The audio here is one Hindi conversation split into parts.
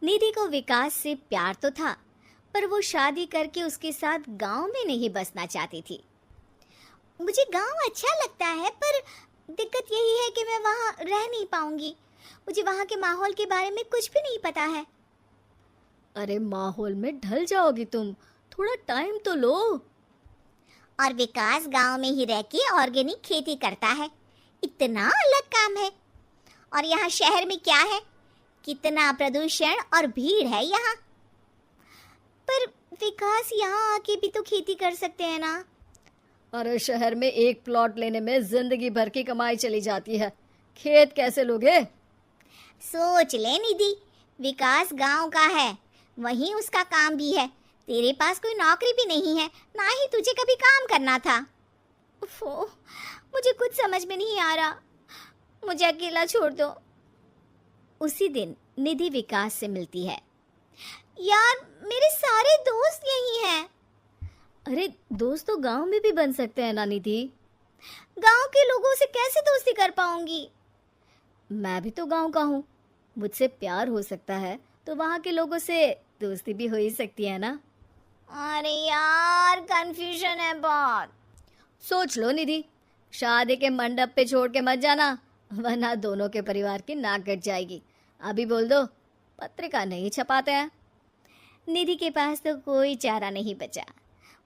निधि को विकास से प्यार तो था, पर वो शादी करके उसके साथ गांव में नहीं बसना चाहती थी। मुझे गांव अच्छा लगता है, पर दिक्कत यही है कि मैं वहां रह नहीं पाऊंगी। मुझे वहां के माहौल के बारे में कुछ भी नहीं पता है। अरे माहौल में ढल जाओगी तुम, थोड़ा टाइम तो लो। और विकास गांव में ही रह के ऑर्गेनिक खेती करता है, इतना अलग काम है। और यहाँ शहर में क्या है, कितना प्रदूषण और भीड़ है यहाँ। पर विकास यहाँ आके भी तो खेती कर सकते हैं ना। अरे शहर में एक प्लॉट लेने में जिंदगी भर की कमाई चली जाती है, खेत कैसे लोगे? सोच ले निधि, विकास गांव का है, वहीं उसका काम भी है। तेरे पास कोई नौकरी भी नहीं है, ना ही तुझे कभी काम करना था। उफ़ो, मुझे कुछ समझ में नहीं आ रहा, मुझे अकेला छोड़ दो। उसी दिन निधि विकास से मिलती है। यार, मेरे सारे दोस्त यही हैं। अरे दोस्त तो गांव में भी बन सकते हैं ना निधि। गांव के लोगों से कैसे दोस्ती कर पाऊंगी? मैं भी तो गांव का हूँ, मुझसे प्यार हो सकता है तो वहाँ के लोगों से दोस्ती भी हो ही सकती है ना। अरे यार, कंफ्यूजन है बहुत। सोच लो निधि, शादी के मंडप पे छोड़ के मत जाना, वरना दोनों के परिवार की नाक कट जाएगी। अभी बोल दो, पत्रिका नहीं छपाते हैं। निधि के पास तो कोई चारा नहीं बचा।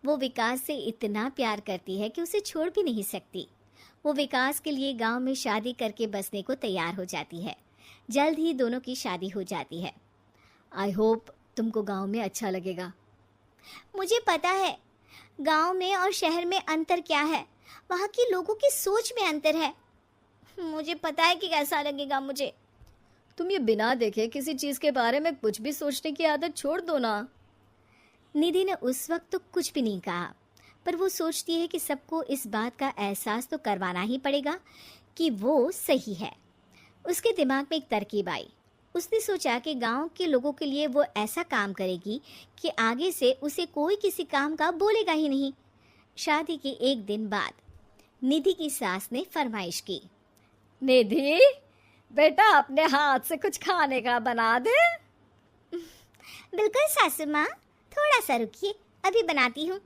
वो विकास से इतना प्यार करती है कि उसे छोड़ भी नहीं सकती। वो विकास के लिए गांव में शादी करके बसने को तैयार हो जाती है। जल्द ही दोनों की शादी हो जाती है। आई होप तुमको गांव में अच्छा लगेगा। मुझे पता है गांव में और शहर में अंतर क्या है, वहाँ के लोगों की सोच में अंतर है। मुझे पता है कि कैसा लगेगा मुझे। तुम ये बिना देखे किसी चीज के बारे में कुछ भी सोचने की आदत छोड़ दो ना। निधि ने उस वक्त तो कुछ भी नहीं कहा, पर वो सोचती है कि सबको इस बात का एहसास तो करवाना ही पड़ेगा कि वो सही है। उसके दिमाग में एक तरकीब आई। उसने सोचा कि गांव के लोगों के लिए वो ऐसा काम करेगी कि आगे से उसे कोई किसी काम का बोलेगा ही नहीं। शादी के एक दिन बाद निधि की सास ने फरमाइश की। निधि बेटा, अपने हाथ से कुछ खाने का बना दे। बिल्कुल सासू माँ, थोड़ा सा रुकिए, अभी बनाती हूँ।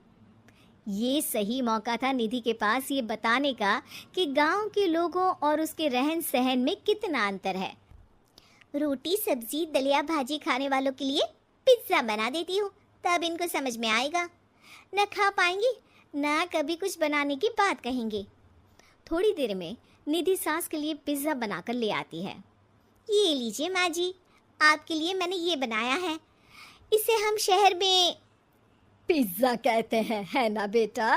ये सही मौका था निधि के पास ये बताने का कि गांव के लोगों और उसके रहन सहन में कितना अंतर है। रोटी सब्जी दलिया भाजी खाने वालों के लिए पिज्ज़ा बना देती हूँ, तब इनको समझ में आएगा। न खा पाएंगी, न कभी कुछ बनाने की बात कहेंगे। थोड़ी देर में निधि सास के लिए पिज्ज़ा बनाकर ले आती है। ये लीजिए माँ जी, आपके लिए मैंने ये बनाया है। इसे हम शहर में पिज्जा कहते हैं, है ना बेटा?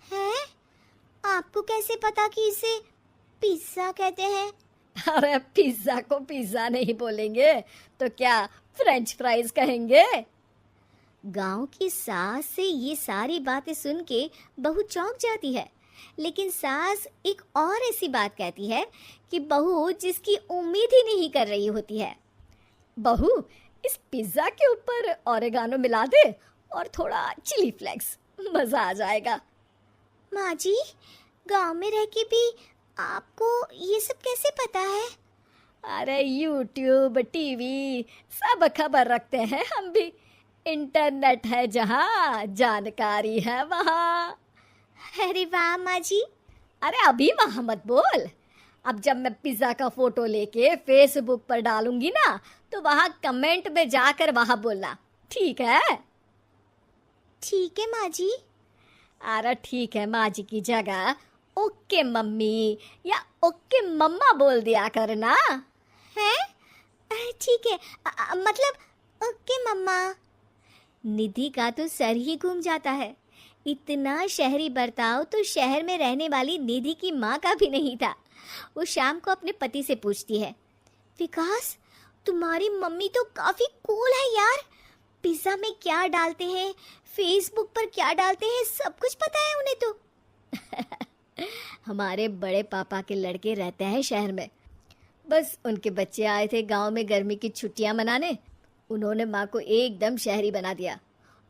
है? आपको कैसे पता कि इसे पिज्ज़ा कहते हैं? अरे पिज्जा को पिज्जा नहीं बोलेंगे तो क्या फ्रेंच फ्राइज कहेंगे? गांव की सास से ये सारी बातें सुन के बहू चौंक जाती है, लेकिन सास एक और ऐसी बात कहती है कि बहू जिसकी उम्मीद ही नहीं कर रही होती है। बहू, इस पिज्जा के ऊपर ओरेगानो मिला दे और थोड़ा चिली फ्लेक्स, मजा आ जाएगा। माँ जी, गांव में रह के भी आपको ये सब कैसे पता है? अरे यूट्यूब टीवी सब खबर रखते हैं हम भी। इंटरनेट है जहाँ, जानकारी है वहाँ। अरे वाह माँ जी। अरे अभी वहाँ मत बोल। अब जब मैं पिज्जा का फोटो लेके फेसबुक पर डालूंगी ना, तो वहाँ कमेंट में जाकर वहाँ बोलना, ठीक है? ठीक है माँ जी। अरे ठीक है माँ जी की जगह ओके मम्मी या ओके मम्मा बोल दिया करना। है? ठीक है, मतलब ओके मम्मा। निधि का तो सर ही घूम जाता है। इतना शहरी बर्ताव तो शहर में रहने वाली निधि की माँ का भी नहीं था। वो शाम को अपने पति से पूछती है, विकास, तुम्हारी मम्मी तो काफी कूल है यार। पिज्जा में क्या डालते हैं, फेसबुक पर क्या डालते हैं, सब कुछ पता है उन्हें तो। हमारे बड़े पापा के लड़के रहते हैं शहर में, बस उनके बच्चे आए थे गांव में गर्मी की छुट्टियां मनाने। उन्होंने माँ को एकदम शहरी बना दिया।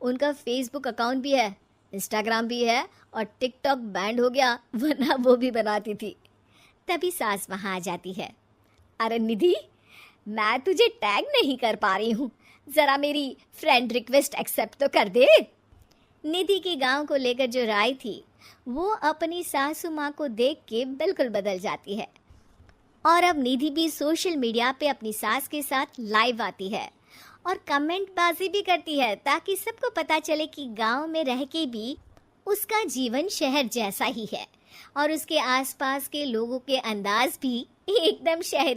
उनका फेसबुक अकाउंट भी है, इंस्टाग्राम भी है और टिकटॉक बैंड हो गया, वरना वो भी बनाती थी। तभी सास वहाँ आ जाती है। अरे निधि, मैं तुझे टैग नहीं कर पा रही हूँ, जरा मेरी फ्रेंड रिक्वेस्ट एक्सेप्ट तो कर दे। निधि की गांव को लेकर जो राय थी वो अपनी सासू माँ को देख के बिल्कुल बदल जाती है। और अब निधि भी सोशल मीडिया पे अपनी सास के साथ लाइव आती है और कमेंट बाजी भी करती है ताकि सबको पता चले कि गांव में रह के भी उसका जीवन शहर जैसा ही है और उसके आसपास के लोगों के अंदाज भी एकदम शहरी।